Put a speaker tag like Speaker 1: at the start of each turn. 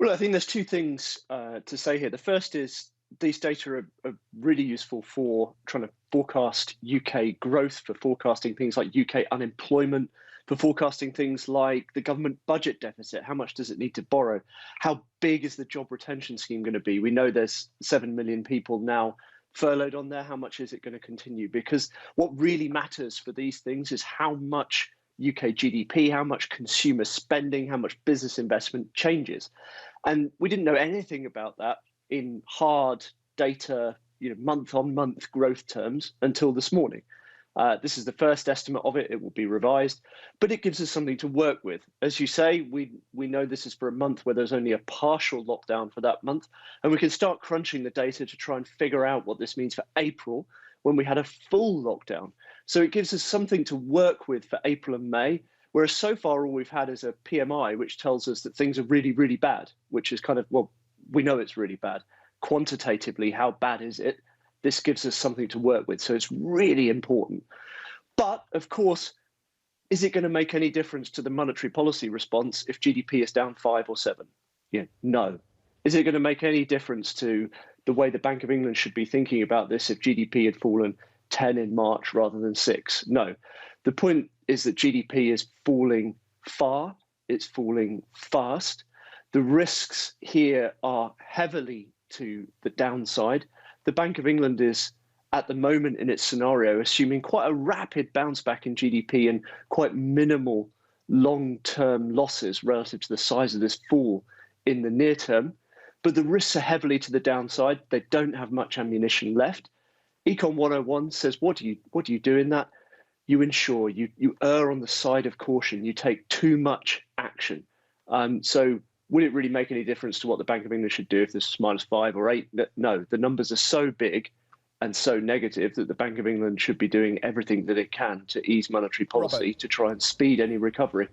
Speaker 1: Well, I think there's two things to say here. The first is these data are really useful for trying to forecast UK growth, for forecasting things like UK unemployment, for forecasting things like the government budget deficit. How much does it need to borrow? How big is the job retention scheme going to be? We know there's 7 million people now furloughed on there. How much is it going to continue? Because what really matters for these things is how much UK GDP, how much consumer spending, how much business investment changes. And we didn't know anything about that in hard data, month-on-month growth terms until this morning. This is the first estimate of it. It will be revised, but it gives us something to work with. As you say, we know this is for a month where there's only a partial lockdown for that month, and we can start crunching the data to try and figure out what this means for April when we had a full lockdown. So it gives us something to work with for April and May, whereas so far all we've had is a PMI, which tells us that things are really, really bad, which is kind of, well, we know it's really bad. Quantitatively, how bad is it? This gives us something to work with. So it's really important. But of course, is it going to make any difference to the monetary policy response if GDP is down 5 or 7? Yeah, no. Is it going to make any difference to the way the Bank of England should be thinking about this if GDP had fallen 10 in March rather than 6? No. The point is that GDP is falling far. It's falling fast. The risks here are heavily to the downside. The Bank of England is, at the moment in its scenario, assuming quite a rapid bounce back in GDP and quite minimal long-term losses relative to the size of this fall in the near term. But the risks are heavily to the downside. They don't have much ammunition left. Econ 101 says, what do you do in that? You ensure, you err on the side of caution. You take too much action. So would it really make any difference to what the Bank of England should do if this was -5 or 8? No, the numbers are so big and so negative that the Bank of England should be doing everything that it can to ease monetary policy to try and speed any recovery.